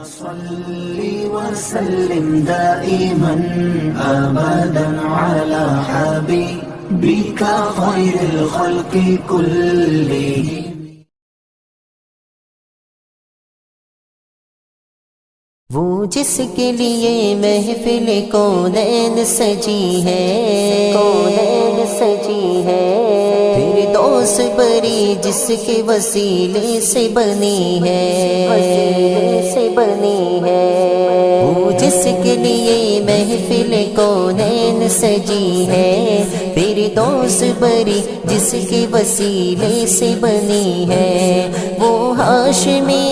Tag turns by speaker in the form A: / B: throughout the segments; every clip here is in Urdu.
A: صل وسلم دائما أبدا على حبيبك خير الخلق كلهم.
B: وہ جس کے لیے محفل کونین سجی ہے، کونین سجی ہے، پھر دوست بری جس کے وسیلے سے بنی ہے، وسیلے سے بنی ہے. وہ جس کے لیے محفل کونین سجی ہے، پھر دوست بری جس کے وسیلے سے بنی ہے. وہ ہاشمی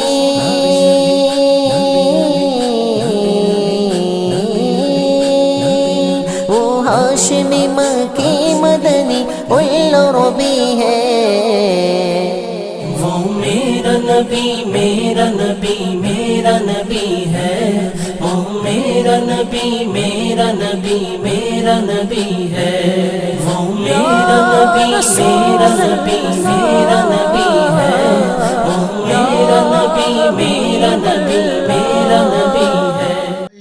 B: ہاشمی مکی مدنی العربی ہے.
A: وہ میرا نبی میرا نبی میرا نبی ہے، وہ میرا نبی میرا نبی میرا نبی ہے. وہ میرا نبی میرا نبی میرا نبی ہے، وہ میرا نبی میرا نبی میرا نبی ہے.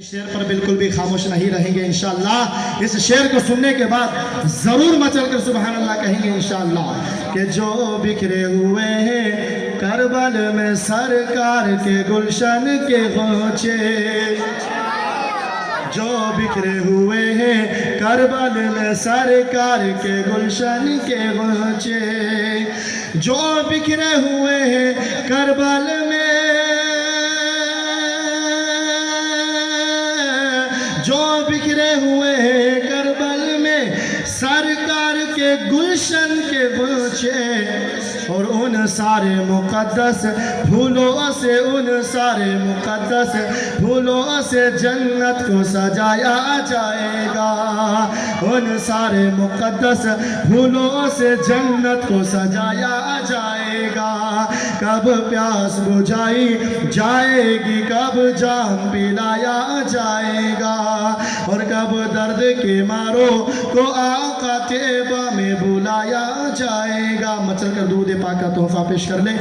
C: شعر پر بالکل بھی خاموش نہیں رہیں گے انشاءاللہ. اس شعر کو سننے کے بعد ضرور مچل کر سبحان اللہ کہیں گے انشاءاللہ. کہ جو بکھرے ہوئے ہیں کربل میں سرکار کے گلشن کے غنچے، جو بکھرے ہوئے ہیں کربل میں سرکار کے گلشن کے غنچے، جو بکھرے ہوئے ہیں کربل میں، جو بکھرے ہوئے ہیں کربل میں سرکار کے گلشن کے غنچے، اور ان سارے مقدس پھولوں سے، ان سارے مقدس پھولوں سے جنت کو سجایا جائے گا. ان سارے مقدس پھولوں سے جنت کو سجایا جائے گا. کب پیاس بجھائی جائے گی، کب جام پلایا جائے گا، اور کب درد کے ماروں کو آقا طیبہ میں بلایا جائے گا. مچل کر درود پاک کا تحفہ پیش کر لیں.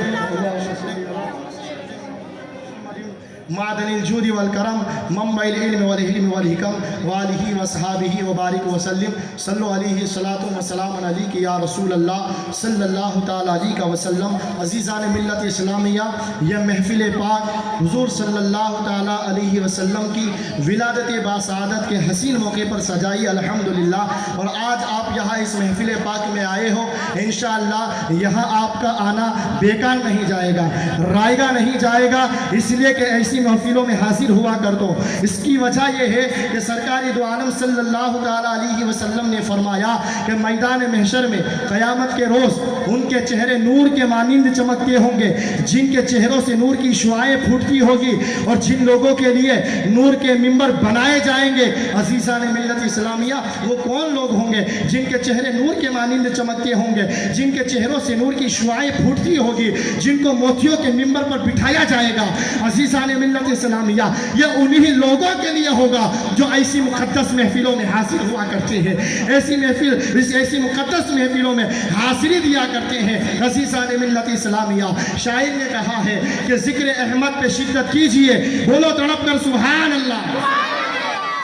C: معدن الجود والکرم منبع العلم والحلم والحکم وآلہ وصحابہ وبارک وسلم. صلو علیہ صلاۃ وسلام علیک یا رسول اللہ صلی اللہ تعالیٰ علیہ وسلم. عزیزان ملت اسلامیہ، یہ محفل پاک حضور صلی اللہ تعالیٰ علیہ وسلم کی ولادت باسعادت کے حسین موقع پر سجائی الحمدللہ. اور آج آپ یہاں اس محفل پاک میں آئے ہو، انشاءاللہ یہاں آپ کا آنا بیکار نہیں جائے گا، رائے گا نہیں جائے گا، اس لیے کہ ایسی محفلوں میں حاضر ہوا کر دو. اس کی وجہ یہ ہے کہ سرکار دو عالم صلی اللہ تعالیٰ علیہ وسلم نے فرمایا کہ میدان محشر میں قیامت کے روز ان کے چہرے نور کے مانند چمکتے ہوں گے، جن کے چہروں سے نور کی شعاعیں پھوٹتی ہوگی، اور جن لوگوں کے لیے نور کے ممبر بنائے جائیں گے. عزیزان ملت اسلامیہ، وہ کون لوگ ہوں گے جن کے چہرے نور کے مانند چمکتے ہوں گے، جن کے چہروں سے نور کی شعاعیں پھوٹتی ہوگی، جن کو موتیوں کے ممبر پر بٹھایا جائے گا. عزیزان ملت اسلامیہ، یہ انہی لوگوں کے لیے ہوگا جو ایسی مقدس محفلوں میں حاضر ہوا کرتے ہیں، ایسی مقدس محفلوں میں حاضری دیا کرتے ہیں. عزیزان ملت اسلامیہ، شاعر نے کہا ہے کہ ذکر احمد پہ شدت کیجئے، بولو تڑپ کر سبحان اللہ.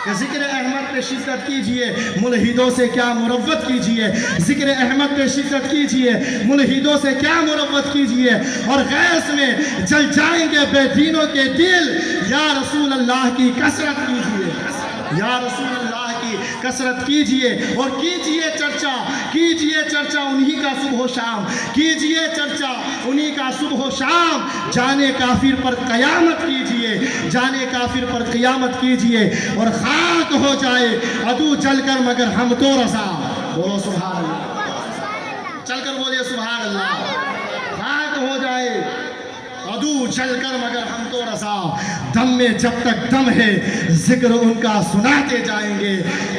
C: کہ ذکر احمد پہ شدت کیجئے، ملحدوں سے کیا مروت کیجئے. ذکر احمد پہ شدت کیجئے، ملحدوں سے کیا مروت کیجئے، اور غیظ میں جل جائیں گے بے دینوں کے دل. یا رسول اللہ کی کثرت کیجئے، یا رسول اللہ کی کثرت کیجئے، اور کیجئے چرچا انہی کا صبح و شام، کیجئے چرچا انہی کا صبح و شام. جانے کافر پر قیامت کیجئے، جانے کافر پر قیامت کیجئے، اور خاک ہو جائے عدو جل کر مگر ہم تو رضا. بولو سبحان اللہ، چل کر بولیے سبحان اللہ. خاک ہو جائے عدو جل کر مگر ہم تو رضا. دم میں جب تک دم ہے ذکر ان کا سناتے جائیں گے،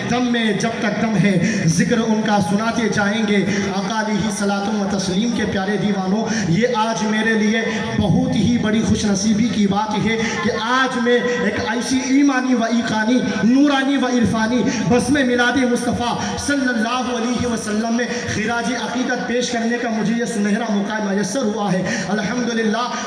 C: دم میں جب تک دم ہے ذکر ان کا سناتے جائیں گے. آقا علیہ صلاۃ و تسلیم کے پیارے دیوانوں، یہ آج میرے لیے بہت ہی بڑی خوش نصیبی کی بات ہے کہ آج میں ایک ایسی ایمانی و ایقانی، نورانی و عرفانی بزم میلاد مصطفیٰ صلی اللہ علیہ وسلم میں خراج عقیدت پیش کرنے کا مجھے یہ سنہرا موقع میسر ہوا ہے الحمدللہ.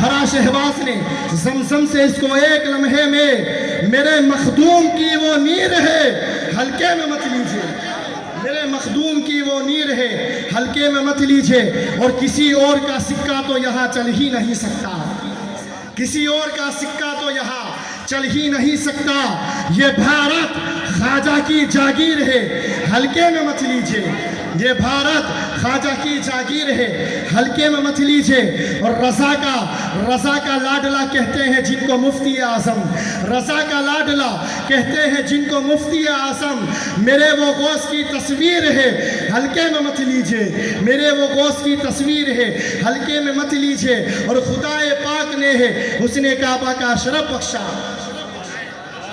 C: بھرا شہباز نے زمزم سے اس کو ایک لمحے میں، میرے مخدوم کی وہ نیر ہے ہلکے میں مت لیجئے، میرے مخدوم کی وہ نیر ہے ہلکے میں مت لیجئے، اور کسی اور کا سکہ تو یہاں چل ہی نہیں سکتا، کسی اور کا سکہ تو یہاں چل ہی نہیں سکتا، یہ بھارت خواجہ کی جاگیر ہے ہلکے میں مت لیجئے، یہ بھارت خواجہ کی جاگیر ہے ہلکے میں مت لیجئے، اور رضا کا لاڈلا کہتے ہیں جن کو مفتی اعظم، رضا کا لاڈلا کہتے ہیں جن کو مفتی اعظم، میرے وہ غوث کی تصویر ہے ہلکے میں مت لیجئے، میرے وہ غوث کی تصویر ہے ہلکے میں مت لیجئے، اور خدا پاک نے ہے حسن کعبہ کا شرف بخشا،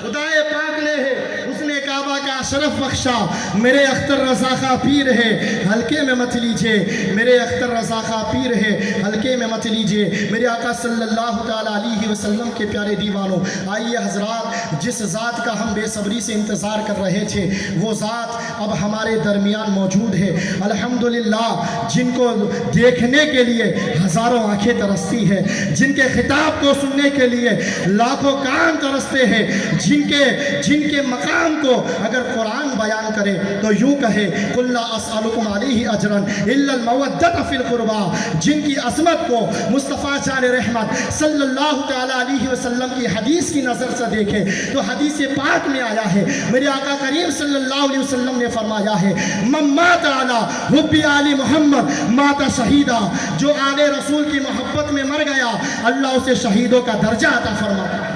C: خدا پاک نے ہے اس نے کعبہ کا شرف بخشا، میرے اختر رضا خان پیر ہے ہلکے میں مت لیجئے، میرے اختر رضا خان پیر ہے ہلکے میں مت لیجئے، میرے آقا صلی اللہ تعالیٰ علیہ وسلم کے پیارے دیوانوں، آئیے حضرات، جس ذات کا ہم بے صبری سے انتظار کر رہے تھے وہ ذات اب ہمارے درمیان موجود ہے الحمدللہ، جن کو دیکھنے کے لیے ہزاروں آنکھیں ترستی ہے، جن کے خطاب کو سننے کے لیے لاکھوں کان ترستے ہیں، جن کے مقام کو اگر قرآن بیان کرے تو یوں کہے قُلْ لَا أَسْأَلُكُمْ عَلَيْهِ أَجْرًا إِلَّا الْمَوَدَّةَ فِي الْقُرْبَى، جن کی عظمت کو مصطفیٰ جان رحمت صلی اللہ تعالیٰ علیہ وسلم کی حدیث کی نظر سے دیکھے تو حدیث پاک میں آیا ہے، میرے آقا کریم صلی اللہ علیہ وسلم نے فرمایا ہے مَن مَاتَ عَلَىٰ حُبِّ آلِ محمد مَاتَ شَہِیدًا، جو آل رسول کی محبت میں مر گیا اللہ اسے شہیدوں کا درجہ عطا فرماتا ہے،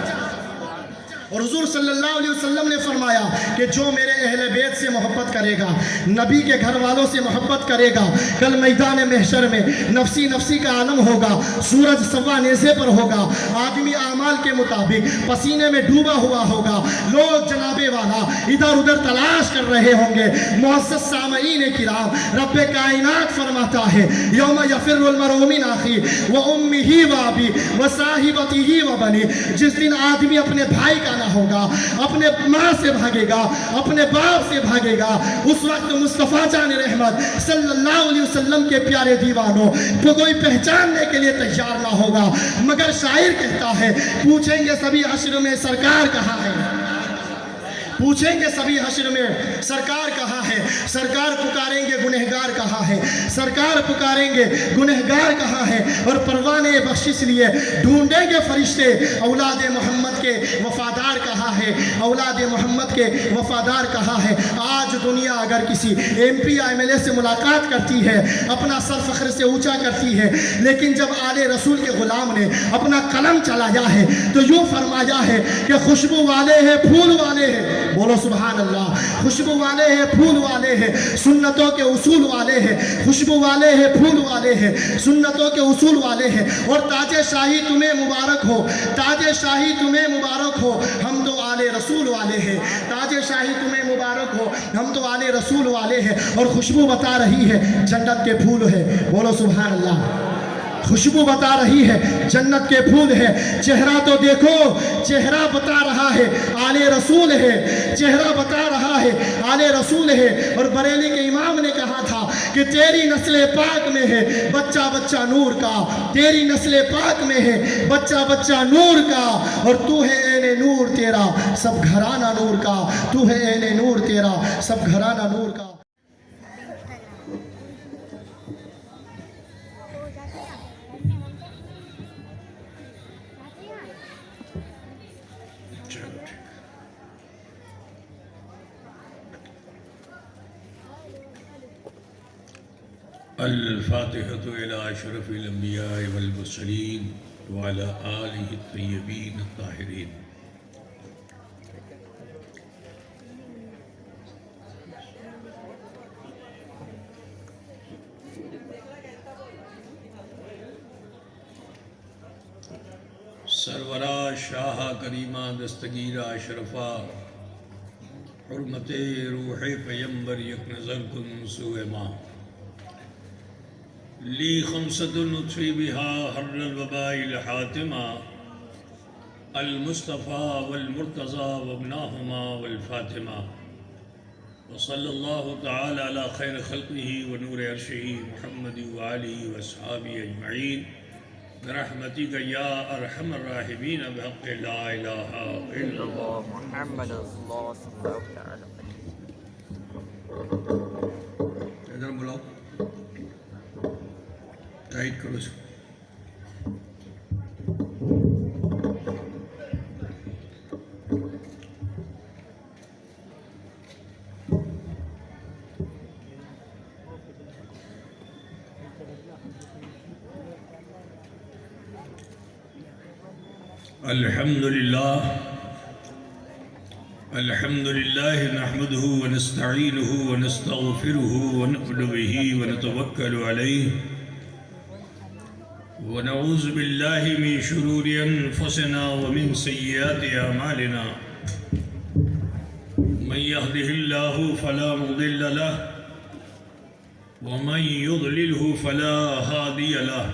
C: اور حضور صلی اللہ علیہ وسلم نے فرمایا کہ جو میرے اہل بیت سے محبت کرے گا، نبی کے گھر والوں سے محبت کرے گا، کل میدان محشر میں نفسی نفسی کا عالم ہوگا، سورج سوا نیزے پر ہوگا، آدمی اعمال کے مطابق پسینے میں ڈوبا ہوا ہوگا، لوگ جنابے والا ادھر ادھر تلاش کر رہے ہوں گے، معزز سامعین کرام، رب کائنات فرماتا ہے یوم یفر المرء من اخیہ وامہ وابیہ وصاحبتہ وبنیہ، جس دن آدمی اپنے بھائی کا ہوگا، اپنے ماں سے بھاگے گا، اپنے باپ سے بھاگے گا، اس وقت مصطفیٰ جان رحمت صلی اللہ علیہ وسلم کے پیارے دیوانوں کو کوئی پہچاننے کے لیے تیار نہ ہوگا، مگر شاعر کہتا ہے پوچھیں گے سبھی حشر میں سرکار کہاں ہے، پوچھیں گے سبھی حشر میں سرکار کہاں ہے، سرکار پکاریں گے گنہگار کہاں ہے، سرکار پکاریں گے گنہگار کہاں ہے، اور پروانے بخشش لیے ڈھونڈیں گے فرشتے اولاد محمد کے وفادار کہاں ہے، اولاد محمد کے وفادار کہاں ہے۔ آج دنیا اگر کسی M P M L A سے ملاقات کرتی ہے، اپنا سر فخر سے اونچا کرتی ہے، لیکن جب آل رسول کے غلام نے اپنا قلم چلایا ہے تو یوں فرمایا ہے کہ خوشبو والے ہیں پھول والے ہیں، بولو سبحان اللہ، خوشبو والے ہیں پھول والے ہیں، سنتوں کے اصول والے ہیں، خوشبو والے ہیں پھول والے ہیں، سنتوں کے اصول والے ہیں، اور تاج شاہی تمہیں مبارک ہو، تاج شاہی تمہیں مبارک ہو، ہم تو آل رسول والے ہیں، تاج شاہی تمہیں مبارک ہو، ہم تو آل رسول والے ہیں، اور خوشبو بتا رہی ہے جنت کے پھول ہے، بولو سبحان اللہ، خوشبو بتا رہی ہے جنت کے پھول ہے، چہرہ تو دیکھو، چہرہ بتا رہا ہے آل رسول ہے، چہرہ بتا رہا ہے آل رسول ہے، اور بریلی کے امام نے کہا تھا کہ تیری نسل پاک میں ہے بچہ بچہ نور کا، تیری نسل پاک میں ہے بچہ بچہ نور کا، اور تو ہے عین نور تیرا سب گھرانہ نور کا، تو ہے عین نور تیرا سب گھرانہ نور کا۔
D: الفاتحة إلى أشرف الأنبياء والمرسلين وعلى آله الطيبين الطاهرين۔ سرورا شاہ کریمہ دستگیرہ اشرفا، حرمت روح پیمبر یک نظر کن سوئے ماں، لی خمسۃ اطفی بہا حر الوباء الحاتمہ، المصطفیٰ والمرتضیٰ وابناہما والفاطمہ، وصلی اللہ تعالی علی خیر خلقہ ونور عرشہ محمد وآلہ واصحابہ اجمعین، برحمتك يا أرحم الراحمين بحق لا إله إلا الله
E: محمد رسول الله صلى الله تعالى
D: ادھر بلاؤ ٹائٹ کرو اس کو الحمد لله نحمده ونستعينه ونستغفره ونؤمن به ونتوكل عليه ونعوذ بالله من شرور أنفسنا ومن سيئات أعمالنا من يهده الله فلا مضل له ومن يضلله فلا هادي له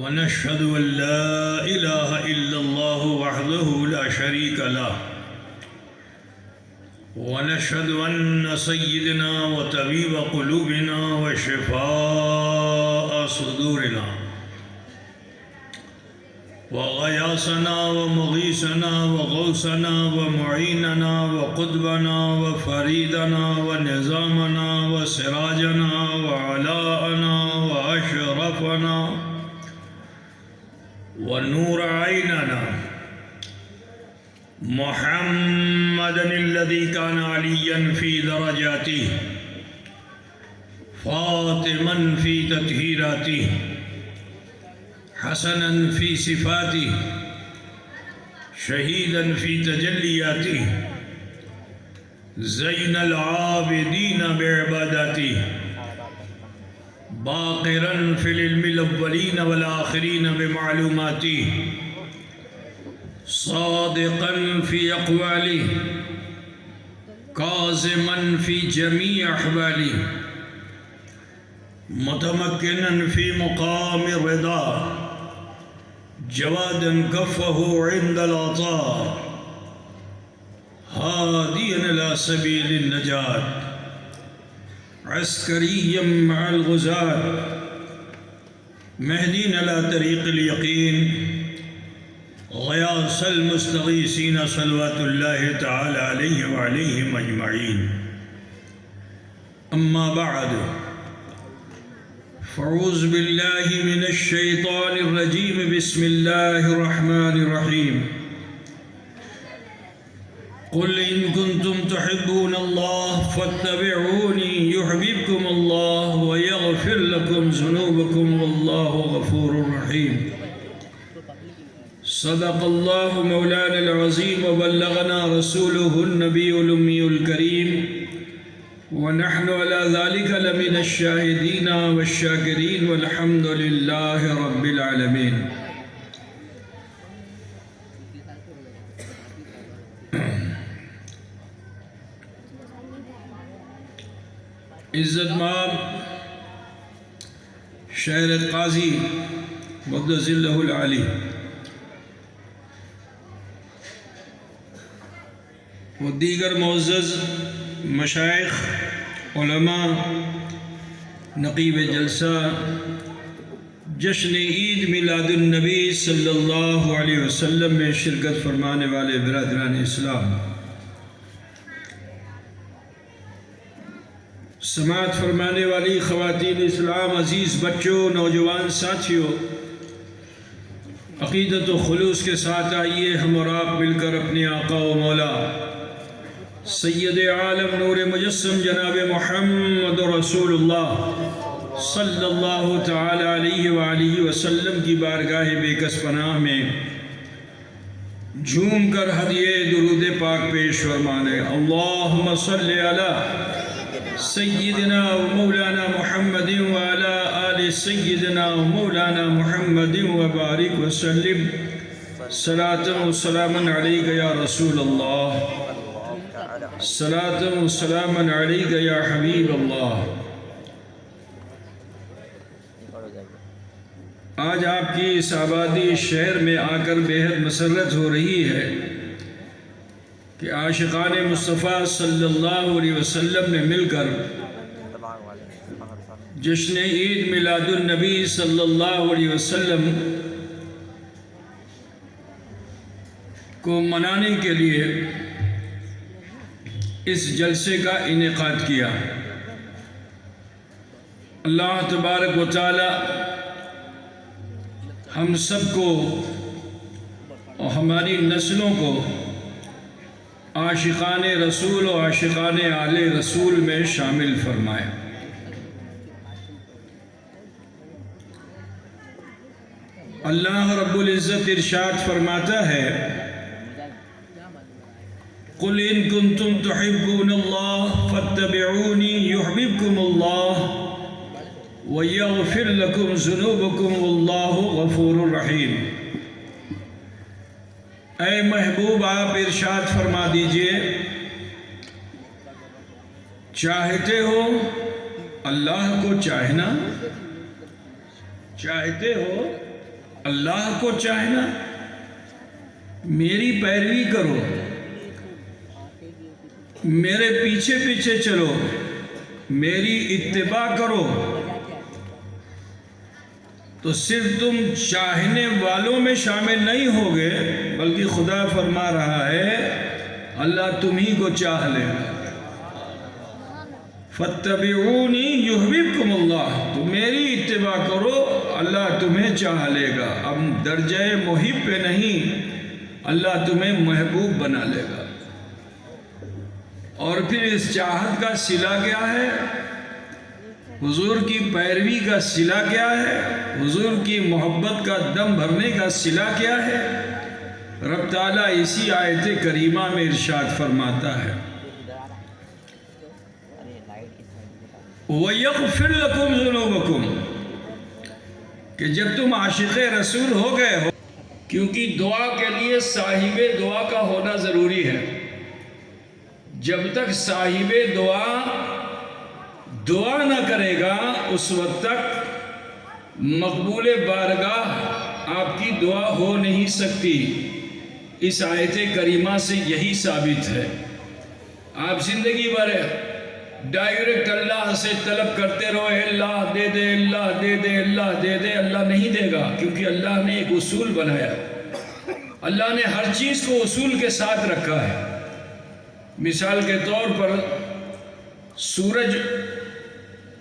D: ونشهد أن لا إله إلا الله وحده لا شريك له ونشهد أن سيدنا وطبيب قلوبنا وشفاء صدورنا وغياثنا ومغيثنا وغوثنا ومعيننا وقطبنا وفريدنا ونظامنا وسراجنا وعلاءنا وأشرفنا ونور عيننا محمدا الذي كان عليا في درجاته فاطما في تطهيراته حسنا في صفاته شهيدا في تجلياته زين العابدين بعباداته باقرا في العلم الأولين والآخرين بمعلوماته صادقا في أقواله كاظما في جميع أحواله متمكنا في مقام الرضا جوادا كفه عند العطاء هاديا إلى سبيل النجاة عسكريا مع الغزاة مهدين على طريق اليقين غياث المستغيثين صلوات الله تعالى عليه وعليهم أجمعين أما بعد فأعوذ بالله من الشيطان الرجيم بسم الله الرحمن الرحيم قل إن كنتم تحبون الله فاتبعوني يحببكم الله ويغفر لكم ذنوبكم والله غفور رحيم صدق الله مولانا العظيم وبلغنا رسوله النبي الأمي الكريم ونحن على ذلك لمن الشاهدين والشاكرين والحمد لله رب العالمين عزت مآب شہر قاضی مقدس اللہ العالی و دیگر معزز مشائخ علماء نقیب جلسہ جشن عید میلاد النبی صلی اللہ علیہ وسلم میں شرکت فرمانے والے برادران اسلام، سماعت فرمانے والی خواتین اسلام، عزیز بچوں، نوجوان ساتھیوں، عقیدت و خلوص کے ساتھ آئیے ہم اور آپ مل کر اپنے آقا و مولا سید عالم نور مجسم جناب محمد رسول اللہ صلی اللہ تعالی علیہ وآلہ وسلم کی بارگاہ بے کس پناہ میں جھوم کر ہدیے درود پاک پیش فرمانے۔ اللہم صلی علی سیدنا و مولانا محمد وعلى آل سیدنا و مولانا محمد وبارک وسلم صلاة و سلاما علیک یا رسول اللہ، صلاة و سلاما علیک یا حبیب اللہ۔ آج آپ کی اس آبادی شہر میں آ کر بہت مسرت ہو رہی ہے کہ عاشقان مصطفیٰ صلی اللہ علیہ وسلم نے مل کر جشن عید میلاد النبی صلی اللہ علیہ وسلم کو منانے کے لیے اس جلسے کا انعقاد کیا۔ اللہ تبارک و تعالی ہم سب کو اور ہماری نسلوں کو عاشقان رسول و عاشقان آل رسول میں شامل فرمائے۔ اللہ رب العزت ارشاد فرماتا ہے، قُلْ إِن كُنتُمْ تُحِبُّونَ اللَّهَ فَاتَّبِعُونِي يُحْبِبْكُمُ اللَّهُ وَيَغْفِرْ لَكُمْ ذُنُوبَكُمْ وَاللَّهُ غَفُورٌ رَحِيمٌ۔ اے محبوب آپ ارشاد فرما دیجئے، چاہتے ہو اللہ کو چاہنا، چاہتے ہو اللہ کو چاہنا، میری پیروی کرو، میرے پیچھے پیچھے چلو، میری اتباع کرو، تو صرف تم چاہنے والوں میں شامل نہیں ہوگے، بلکہ خدا فرما رہا ہے اللہ تمہیں کو چاہ لے گا۔ فَاتَّبِعُونِي يُحْبِبْكُمُ اللَّهُ، تو میری اتباع کرو، اللہ تمہیں چاہ لے گا۔ اب درجہ محب پہ نہیں، اللہ تمہیں محبوب بنا لے گا۔ اور پھر اس چاہت کا صلہ کیا ہے؟ حضور کی پیروی کا صلہ کیا ہے؟ حضور کی محبت کا دم بھرنے کا صلہ کیا ہے؟ رب تعالیٰ اسی آیت کریمہ میں ارشاد فرماتا ہے، وَيَغْفِرْ لَكُمْ ذُنُوبَكُمْ، کہ جب تم عاشق رسول ہو گئے ہو، کیونکہ دعا کے لیے صاحب دعا کا ہونا ضروری ہے۔ جب تک صاحب دعا نہ کرے گا، اس وقت تک مقبول بارگاہ آپ کی دعا ہو نہیں سکتی۔ اس آیت کریمہ سے یہی ثابت ہے۔ آپ زندگی بھر ڈائریکٹ اللہ سے طلب کرتے رہو، اللہ دے دے، اللہ دے دے، اللہ دے دے، اللہ نہیں دے گا، کیونکہ اللہ نے ایک اصول بنایا۔ اللہ نے ہر چیز کو اصول کے ساتھ رکھا ہے۔ مثال کے طور پر سورج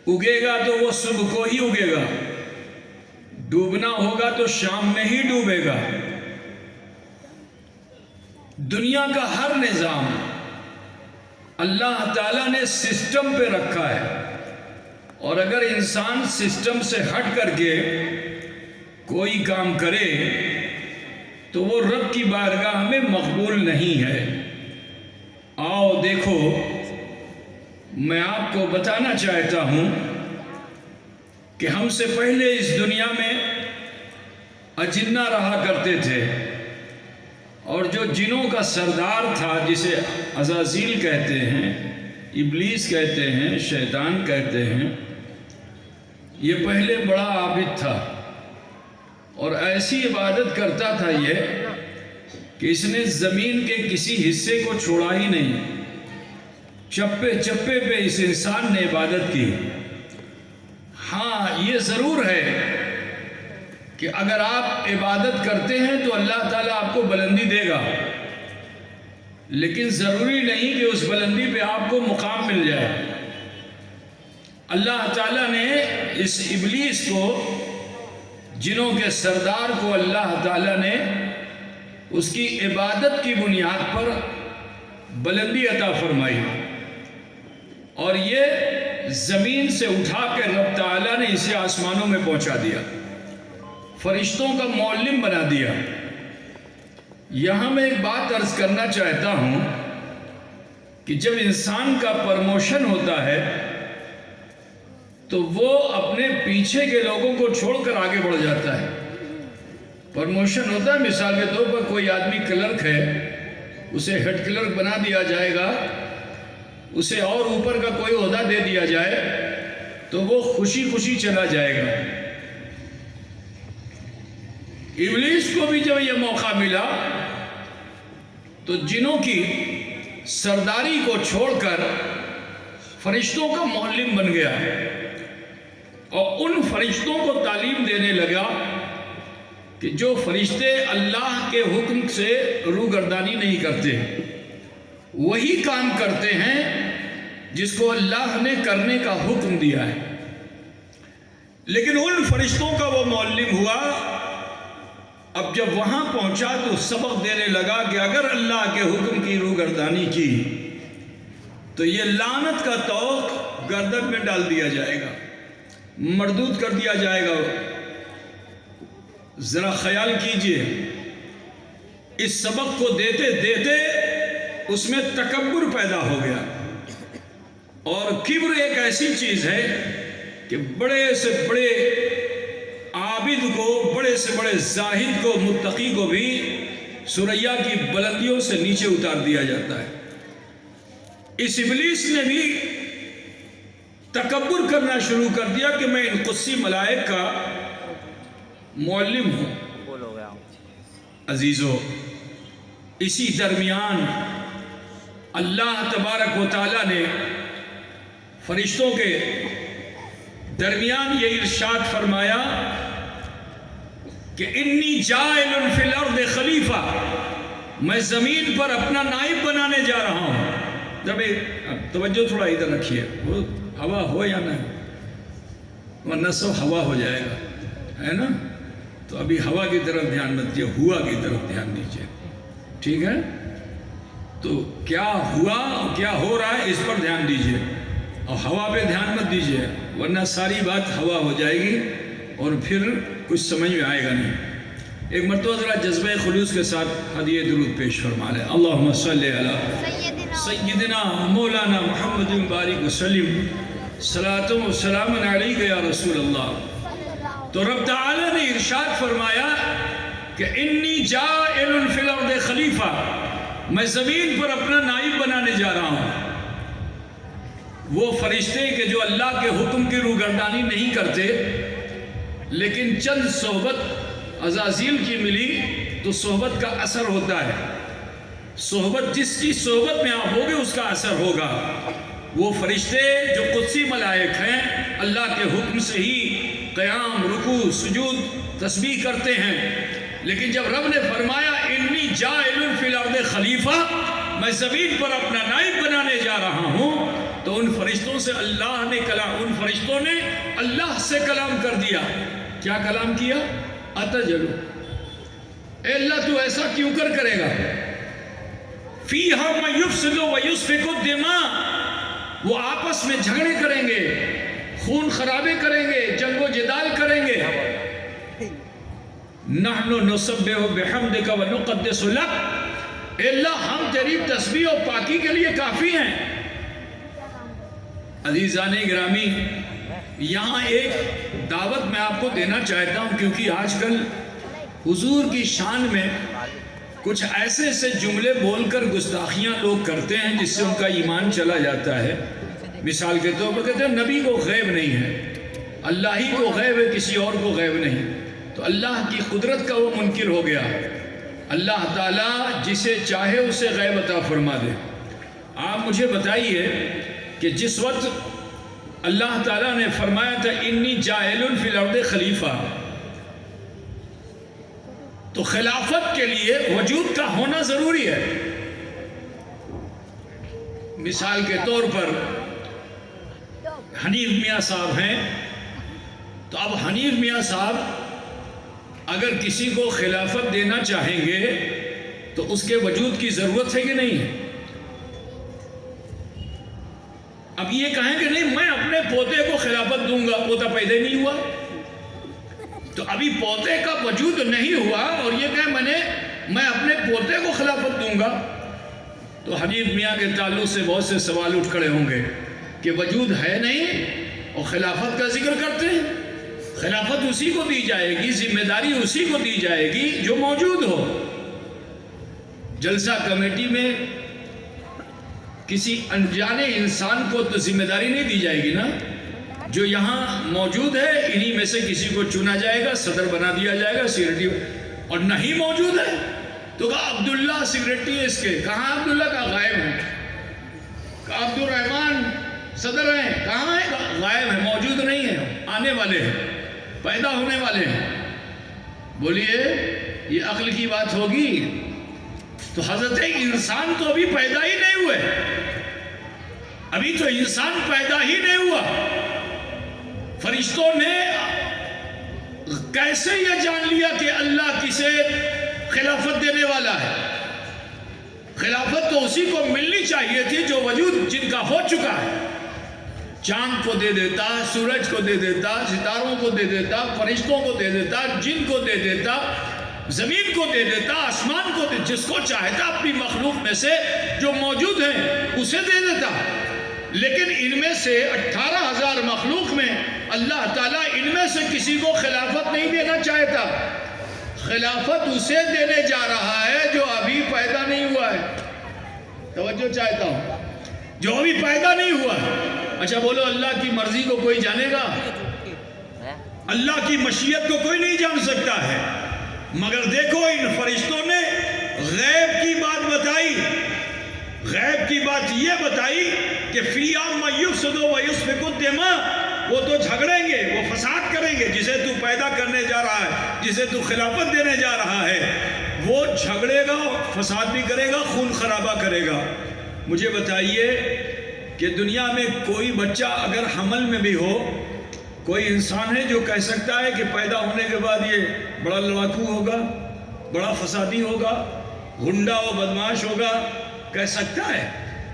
D: اگے گا تو وہ صبح کو ہی اگے گا، ڈوبنا ہوگا تو شام میں ہی ڈوبے گا۔ دنیا کا ہر نظام اللہ تعالیٰ نے سسٹم پہ رکھا ہے، اور اگر انسان سسٹم سے ہٹ کر کے کوئی کام کرے تو وہ رب کی بارگاہ میں مقبول نہیں ہے۔ آؤ دیکھو، میں آپ کو بتانا چاہتا ہوں کہ ہم سے پہلے اس دنیا میں اجنہ رہا کرتے تھے، اور جو جنوں کا سردار تھا، جسے عزازیل کہتے ہیں، ابلیس کہتے ہیں، شیطان کہتے ہیں، یہ پہلے بڑا عابد تھا اور ایسی عبادت کرتا تھا یہ کہ اس نے زمین کے کسی حصے کو چھوڑا ہی نہیں۔ چپے چپے پہ اس انسان نے عبادت کی۔ ہاں، یہ ضرور ہے کہ اگر آپ عبادت کرتے ہیں تو اللہ تعالیٰ آپ کو بلندی دے گا، لیکن ضروری نہیں کہ اس بلندی پہ آپ کو مقام مل جائے۔ اللہ تعالیٰ نے اس ابلیس کو، جنوں کے سردار کو، اللہ تعالیٰ نے اس کی عبادت کی بنیاد پر بلندی عطا فرمائی، اور یہ زمین سے اٹھا کے رب تعالیٰ نے اسے آسمانوں میں پہنچا دیا، فرشتوں کا معلم بنا دیا۔ یہاں میں ایک بات عرض کرنا چاہتا ہوں کہ جب انسان کا پرموشن ہوتا ہے تو وہ اپنے پیچھے کے لوگوں کو چھوڑ کر آگے بڑھ جاتا ہے۔ پرموشن ہوتا ہے، مثال کے طور پر کوئی آدمی کلرک ہے، اسے ہیڈ کلرک بنا دیا جائے گا، اسے اور اوپر کا کوئی عہدہ دے دیا جائے تو وہ خوشی خوشی چلا جائے گا۔ ابلیس کو بھی جب یہ موقع ملا تو جنوں کی سرداری کو چھوڑ کر فرشتوں کا معلم بن گیا۔ اور ان فرشتوں کو تعلیم دینے لگا کہ جو فرشتے اللہ کے حکم سے روگردانی نہیں کرتے، وہی کام کرتے ہیں جس کو اللہ نے کرنے کا حکم دیا ہے۔ لیکن ان فرشتوں کا وہ معلم ہوا، اب جب وہاں پہنچا تو سبق دینے لگا کہ اگر اللہ کے حکم کی روگردانی کی تو یہ لعنت کا طوق گردن میں ڈال دیا جائے گا، مردود کر دیا جائے گا۔ ذرا خیال کیجئے، اس سبق کو دیتے دیتے اس میں تکبر پیدا ہو گیا، اور کبر ایک ایسی چیز ہے کہ بڑے سے بڑے عابد کو، بڑے سے بڑے زاہد کو، متقی کو بھی ثریا کی بلندیوں سے نیچے اتار دیا جاتا ہے۔ اس ابلیس نے بھی تکبر کرنا شروع کر دیا کہ میں ان قدسی ملائک کا معلم ہوں۔
E: بول ہو گیا۔
D: عزیزو، اسی درمیان اللہ تبارک و تعالیٰ نے فرشتوں کے درمیان یہ ارشاد فرمایا کہ انی جاعل فی الارض خلیفہ، میں زمین پر اپنا نائب بنانے جا رہا ہوں۔ جب توجہ تھوڑا ادھر رکھیے، وہ ہوا ہو یا نہ، ورنہ سب ہوا ہو جائے گا، ہے نا؟ تو ابھی ہوا کی طرف دھیان مت دیجیے، ہوا کی طرف دھیان دیجیے، ٹھیک ہے؟ تو کیا ہوا اور کیا ہو رہا ہے اس پر دھیان دیجیے، اور ہوا پہ دھیان مت دیجیے، ورنہ ساری بات ہوا ہو جائے گی اور پھر کچھ سمجھ میں آئے گا نہیں۔ ایک مرتبہ ذرا جذبہ خلوص کے ساتھ ہدیہ درود پیش فرما لیں۔ اللہم صلی علی سیدنا مولانا محمد بارک وسلم، صلاۃ و سلام علیک یا رسول اللہ۔ تو رب تعالی نے ارشاد فرمایا کہ انی جاعل فی الارض خلیفہ، میں زمین پر اپنا نائب بنانے جا رہا ہوں۔ وہ فرشتے کہ جو اللہ کے حکم کی روگردانی نہیں کرتے، لیکن چند صحبت عزازیل کی ملی تو صحبت کا اثر ہوتا ہے، صحبت جس کی صحبت میں آپ ہوگے اس کا اثر ہوگا۔ وہ فرشتے جو قدسی ملائک ہیں، اللہ کے حکم سے ہی قیام، رکوع، سجود، تسبیح کرتے ہیں، لیکن جب رب نے فرمایا انی جاعل فی الارض خلیفہ، میں زمین پر اپنا نائب بنانے جا رہا ہوں، تو ان فرشتوں سے اللہ نے ان فرشتوں نے اللہ سے کلام کر دیا۔ کیا کلام کیا؟ اتجلو، اے اللہ تو ایسا کیوں کرے گا؟ فیہا من یفسد ویسفک الدماء، وہ آپس میں جھگڑے کریں گے، خون خرابے کریں گے، جنگ و جدال کریں گے۔ نحن نسبح بحمدک ونقدس لک، اے اللہ ہم تیری تسبیح و پاکی کے لیے کافی ہیں۔ عزیزان گرامی، یہاں ایک دعوت میں آپ کو دینا چاہتا ہوں، کیونکہ آج کل حضور کی شان میں کچھ ایسے جملے بول کر گستاخیاں لوگ کرتے ہیں جس سے ان کا ایمان چلا جاتا ہے۔ مثال کے طور پر کہتے ہیں نبی کو غیب نہیں ہے، اللہ ہی کو غیب ہے، کسی اور کو غیب نہیں، تو اللہ کی قدرت کا وہ منکر ہو گیا۔ اللہ تعالیٰ جسے چاہے اسے غیب عطا فرما دے۔ آپ مجھے بتائیے کہ جس وقت اللہ تعالیٰ نے فرمایا تھا انی جاعل فی الارض خلیفہ، تو خلافت کے لیے وجود کا ہونا ضروری ہے۔ مثال کے طور پر حنیف میاں صاحب ہیں، تو اب حنیف میاں صاحب اگر کسی کو خلافت دینا چاہیں گے تو اس کے وجود کی ضرورت ہے کہ نہیں ہے؟ اب یہ کہیں کہ نہیں میں اپنے پوتے کو خلافت دوں گا، پوتا پیدا نہیں ہوا، تو ابھی پوتے کا وجود نہیں ہوا اور یہ کہیں میں اپنے پوتے کو خلافت دوں گا، تو حنیف میاں کے تعلق سے بہت سے سوال اٹھ کھڑے ہوں گے کہ وجود ہے نہیں اور خلافت کا ذکر کرتے ہیں۔ خلافت اسی کو دی جائے گی، ذمہ داری اسی کو دی جائے گی جو موجود ہو۔ جلسہ کمیٹی میں کسی انجانے انسان کو تو ذمہ داری نہیں دی جائے گی نا، جو یہاں موجود ہے انہی میں سے کسی کو چنا جائے گا، صدر بنا دیا جائے گا، سیکریٹری، اور نہیں موجود ہے تو کہا عبداللہ سیکریٹری ہے اس کے، کہاں عبداللہ کا غائب ہے، کہا عبد الرحمن صدر ہیں کہاں ہیں؟ غائب ہیں، موجود نہیں ہیں، آنے والے ہیں، پیدا ہونے والے ہیں۔ بولیے یہ عقل کی بات ہوگی؟ تو حضرت انسان تو ابھی پیدا ہی نہیں ہوئے، ابھی تو انسان پیدا ہی نہیں ہوا۔ فرشتوں نے کیسے یہ جان لیا کہ اللہ کسے خلافت دینے والا ہے؟ خلافت تو اسی کو ملنی چاہیے تھی جو وجود جن کا ہو چکا ہے۔ چاند کو دے دیتا، سورج کو دے دیتا، ستاروں کو دے دیتا، فرشتوں کو دے دیتا، جن کو دے دیتا، زمین کو دے دیتا، آسمان کو دے، جس کو چاہتا اپنی مخلوق میں سے جو موجود ہیں اسے دے دیتا۔ لیکن ان میں سے 18,000 مخلوق میں اللہ تعالیٰ ان میں سے کسی کو خلافت نہیں دینا چاہتا۔ خلافت اسے دینے جا رہا ہے جو ابھی پیدا نہیں ہوا ہے۔ توجہ چاہتا ہوں، جو ابھی پیدا نہیں ہوا ہے۔ اچھا بولو، اللہ کی مرضی کو کوئی جانے گا؟ اللہ کی مشیت کو کوئی نہیں جان سکتا ہے، مگر دیکھو ان فرشتوں نے غیب کی بات بتائی۔ غیب کی بات یہ بتائی کہ فی عام یفسد و یسفک الدماء، وہ تو جھگڑیں گے، وہ فساد کریں گے، جسے تو پیدا کرنے جا رہا ہے، جسے تو خلافت دینے جا رہا ہے، وہ جھگڑے گا، فساد بھی کرے گا، خون خرابہ کرے گا۔ مجھے بتائیے کہ دنیا میں کوئی بچہ اگر حمل میں بھی ہو، کوئی انسان ہے جو کہہ سکتا ہے کہ پیدا ہونے کے بعد یہ بڑا لڑاکو ہوگا، بڑا فسادی ہوگا، غنڈہ و بدماش ہوگا؟ کہہ سکتا ہے؟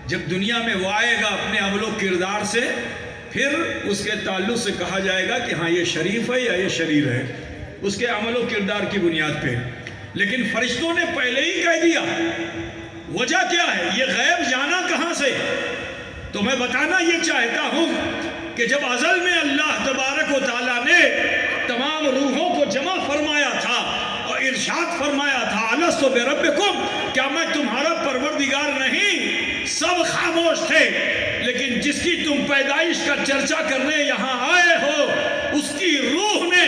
D: جب دنیا میں وہ آئے گا اپنے عمل و کردار سے، پھر اس کے تعلق سے کہا جائے گا کہ ہاں یہ شریف ہے یا یہ شریر ہے، اس کے عمل و کردار کی بنیاد پہ۔ لیکن فرشتوں نے پہلے ہی کہہ دیا۔ وجہ کیا ہے؟ یہ غیب جانا کہاں سے؟ تو میں بتانا یہ چاہتا ہوں کہ جب ازل میں اللہ تبارک و تعالیٰ نے تمام روحوں کو جمع فرمایا تھا اور ارشاد فرمایا تھا الست بربکم، کیا میں تمہارا پروردگار نہیں؟ سب خاموش تھے، لیکن جس کی تم پیدائش کا چرچا کرنے یہاں آئے ہو اس کی روح نے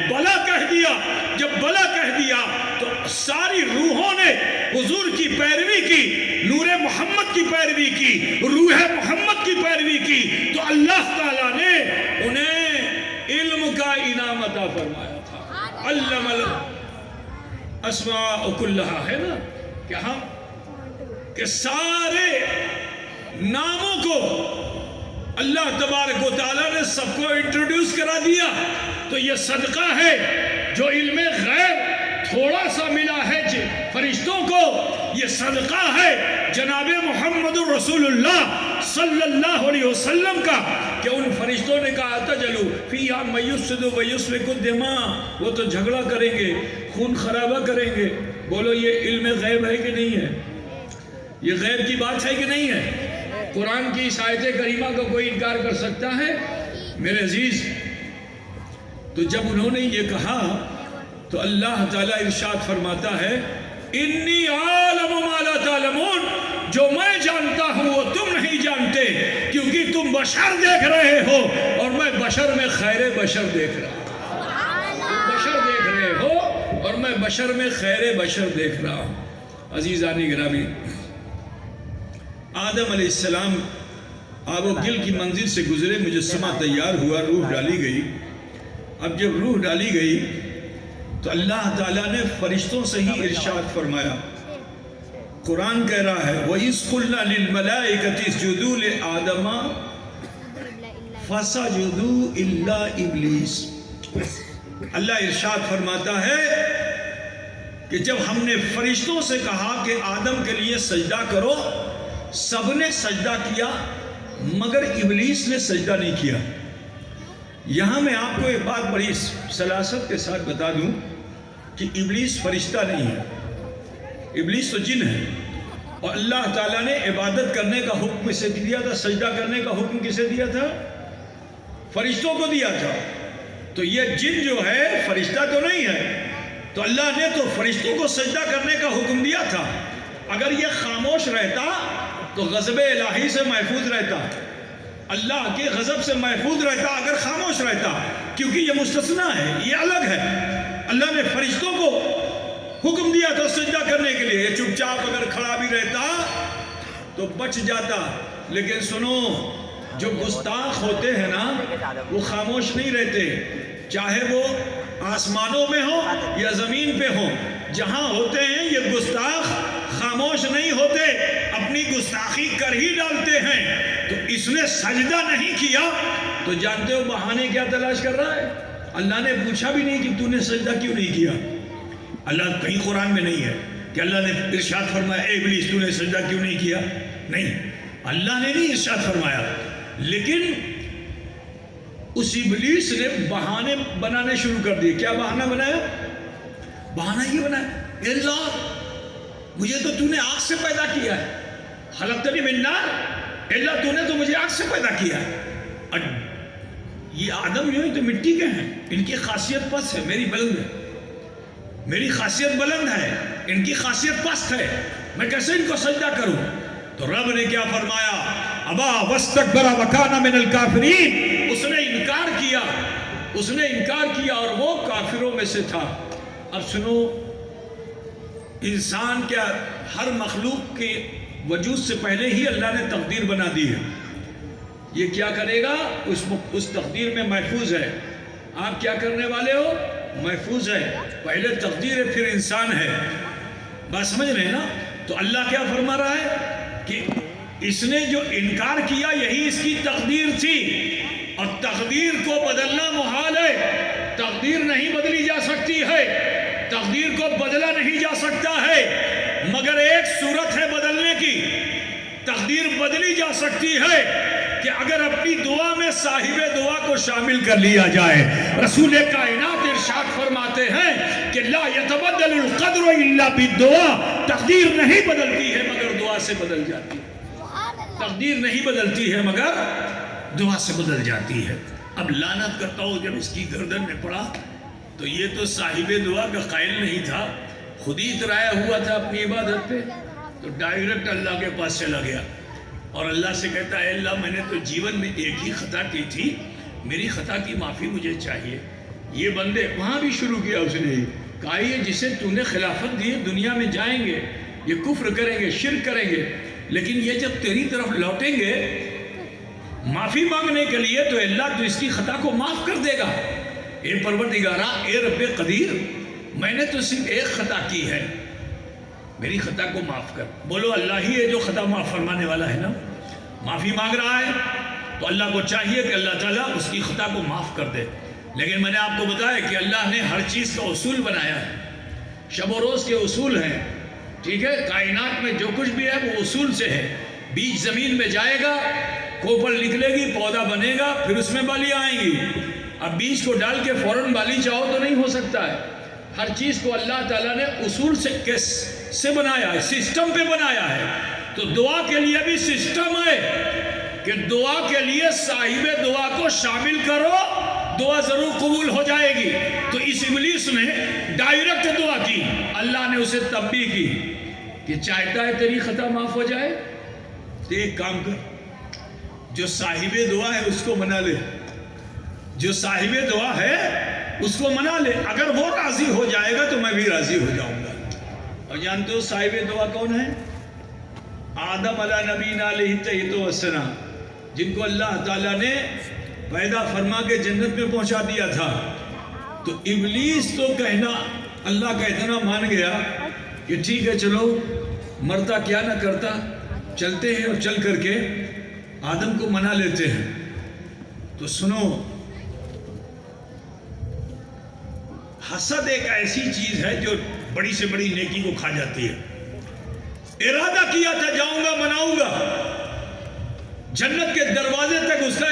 D: بلا کہہ دیا۔ جب بلا کہہ دیا تو ساری روحوں نے حضور کی پیروی کی، نور محمد کی پیروی کی، روح محمد کی پیروی کی، تو اللہ تعالیٰ نے انہیں علم کا انعام عطا فرمایا تھا۔ علم الاسماء کلہا، ہے نا کہ ہم کہ سارے ناموں کو اللہ تبارک و تعالیٰ نے سب کو انٹروڈیوس کرا دیا۔ تو یہ صدقہ ہے جو علم غیب تھوڑا سا ملا ہے فرشتوں کو، یہ صدقہ ہے جناب محمد رسول اللہ صلی اللہ علیہ وسلم کا کہ ان فرشتوں نے کہا تجلو فیہا من یفسد و یسفک الدماء، وہ تو جھگڑا کریں گے، خون خرابہ کریں گے۔ بولو یہ علم غیب ہے کہ نہیں ہے؟ یہ غیب کی بات ہے کہ نہیں ہے؟ قرآن کی اس آیت کریمہ کا کوئی انکار کر سکتا ہے؟ میرے عزیز، تو جب انہوں نے یہ کہا تو اللہ تعالیٰ ارشاد فرماتا ہے انی عالم ما لا تعلمون، جو میں جانتا ہوں وہ تم نہیں جانتے، کیونکہ تم بشر دیکھ رہے ہو اور میں بشر میں خیر بشر دیکھ رہا ہوں۔ تم بشر دیکھ رہے ہو اور میں بشر میں خیر بشر دیکھ رہا ہوں۔ عزیزانی گرامی، آدم علیہ السلام آب و گل کی منزل سے گزرے، مجسمہ تیار ہوا، روح ڈالی گئی۔ اب جب روح ڈالی گئی تو اللہ تعالیٰ نے فرشتوں سے ہی ارشاد فرمایا۔ قرآن کہہ رہا ہے وَإِذْ قُلْنَا لِلْمَلَائِكَةِ اسْجُدُوا لِآدَمَ فَسَجُدُوا إِلَّا إِبْلِيسَ۔ اللہ ارشاد فرماتا ہے کہ جب ہم نے فرشتوں سے کہا کہ آدم کے لیے سجدہ کرو، سب نے سجدہ کیا مگر ابلیس نے سجدہ نہیں کیا۔ یہاں میں آپ کو ایک بات بڑی سلاست کے ساتھ بتا دوں کہ ابلیس فرشتہ نہیں ہے، ابلیس تو جن ہے، اور اللہ تعالیٰ نے عبادت کرنے کا حکم کسے دیا تھا؟ سجدہ کرنے کا حکم کسے دیا تھا؟ فرشتوں کو دیا تھا۔ تو یہ جن جو ہے فرشتہ تو نہیں ہے، تو اللہ نے تو فرشتوں کو سجدہ کرنے کا حکم دیا تھا۔ اگر یہ خاموش رہتا تو غضب الہی سے محفوظ رہتا، اللہ کے غضب سے محفوظ رہتا اگر خاموش رہتا، کیونکہ یہ مستثنیٰ ہے، یہ الگ ہے۔ اللہ نے فرشتوں کو حکم دیا تھا سجدہ کرنے کے لیے، یہ چپ چاپ اگر کھڑا بھی رہتا تو بچ جاتا۔ لیکن سنو، جو گستاخ ہوتے ہیں نا وہ خاموش نہیں رہتے، چاہے وہ آسمانوں میں ہو یا زمین پہ ہو، جہاں ہوتے ہیں یہ گستاخ خاموش نہیں ہوتے، اپنی گستاخی کر ہی ڈالتے ہیں۔ تو اس نے سجدہ نہیں کیا تو جانتے ہو بہانے کیا تلاش کر رہا ہے؟ اللہ نے پوچھا بھی نہیں کہ تو نے سجدہ کیوں نہیں کیا۔ اللہ کہیں قرآن میں نہیں ہے کہ اللہ نے ارشاد فرمایا اے ابلیس تو نے سجدہ کیوں نہیں کیا، نہیں، اللہ نے نہیں ارشاد فرمایا، لیکن اس ابلیس نے بہانے بنانے شروع کر دیے۔ کیا بہانہ بنایا؟ بہانہ یہ بنایا، اے اللہ مجھے تو نے آگ سے پیدا کیا ہے، خلقتنی من نار، اے اللہ تو نے تو مجھے آگ سے پیدا کیا ہے، اور یہ آدم جو ہیں تو مٹی کے ہیں، ان کی خاصیت پست ہے، میری بلند ہے، میری خاصیت بلند ہے، ان کی خاصیت پست ہے، میں کیسے ان کو سجدہ کروں؟ تو رب نے کیا فرمایا؟ ابا واستکبر وکان من الکافرین، اس نے انکار کیا اور وہ کافروں میں سے تھا۔ اب سنو، انسان کیا ہر مخلوق کے وجود سے پہلے ہی اللہ نے تقدیر بنا دی ہے، یہ کیا کرے گا اس تقدیر میں محفوظ ہے، آپ کیا کرنے والے ہو محفوظ ہے، پہلے تقدیر ہے پھر انسان ہے، بات سمجھ رہے ہیں نا؟ تو اللہ کیا فرما رہا ہے کہ اس نے جو انکار کیا یہی اس کی تقدیر تھی، اور تقدیر کو بدلنا محال ہے، تقدیر نہیں بدلی جا سکتی ہے، تقدیر کو بدلا نہیں جا سکتا ہے، مگر ایک صورت ہے بدلنے کی، تقدیر بدلی جا سکتی ہے کہ اگر اپنی دعا میں صاحب دعا کو شامل کر لیا جائے۔ رسول کائنات ارشاد فرماتے ہیں کہ لا يتبدل القدر الا بالدعاء، تقدیر نہیں بدلتی ہے مگر دعا سے بدل جاتی ہے، تقدیر نہیں بدلتی ہے مگر دعا سے بدل جاتی ہے۔ اب لعنت کرتا ہوں جب اس کی گردن میں پڑا تو یہ تو صاحب دعا کا قائل نہیں تھا، خود ہی اترایا ہوا تھا اپنی عبادت پہ، تو ڈائریکٹ اللہ کے پاس چلا گیا اور اللہ سے کہتا ہے اللہ میں نے تو جیون میں ایک ہی خطا کی تھی، میری خطا کی معافی مجھے چاہیے۔ یہ بندے وہاں بھی شروع کیا، اس نے کہا یہ جسے تو نے خلافت دی دنیا میں جائیں گے، یہ کفر کریں گے، شرک کریں گے، لیکن یہ جب تیری طرف لوٹیں گے معافی مانگنے کے لیے تو اللہ تو اس کی خطا کو معاف کر دے گا۔ اے پروردگارا، اے رب قدیر، میں نے تو صرف ایک خطا کی ہے، میری خطا کو معاف کر۔ بولو اللہ ہی ہے جو خطا معاف فرمانے والا ہے نا، معافی مانگ رہا ہے تو اللہ کو چاہیے کہ اللہ تعالیٰ اس کی خطا کو معاف کر دے۔ لیکن میں نے آپ کو بتایا کہ اللہ نے ہر چیز کا اصول بنایا ہے، شب و روز کے اصول ہیں، ٹھیک ہے؟ کائنات میں جو کچھ بھی ہے وہ اصول سے ہے، بیج زمین میں جائے گا، کوپل نکلے گی، پودا بنے گا، پھر اس میں بالیاں آئیں گی۔ اب بیج کو ڈال کے فوراً بالی چاہو تو نہیں ہو سکتا ہے، ہر چیز کو اللہ تعالیٰ نے اصول سے بنایا ہے، سسٹم پہ بنایا ہے۔ تو دعا کے لیے بھی سسٹم ہے کہ دعا کے لیے صاحب دعا کو شامل کرو، دعا ضرور قبول ہو جائے گی۔ تو اس ابلیس نے ڈائریکٹ دعا کی، اللہ نے اسے تنبیہ کی کہ چاہتا ہے تیری خطا معاف ہو جائے تو ایک کام کر، جو صاحب دعا ہے اس کو منا لے، جو صاحب دعا ہے اس کو منا لے، اگر وہ راضی ہو جائے گا تو میں بھی راضی ہو جاؤں گا۔ اور جانتے ہو صاحب دعا کون ہے؟ آدم علیہ نبینا علیہ الصلوۃ والسلام، جن کو اللہ تعالیٰ نے پیدا فرما کے جنت میں پہنچا دیا تھا۔ تو ابلیس تو کہنا اللہ کا اتنا مان گیا کہ ٹھیک ہے چلو، مرتا کیا نہ کرتا، چلتے ہیں اور چل کر کے آدم کو منا لیتے ہیں۔ تو سنو، حسد ایک ایسی چیز ہے جو بڑی سے بڑی نیکی کو کھا جاتی ہے۔ ارادہ کیا تھا جاؤں گا، مناؤں گا، جنت کے دروازے تک اس کا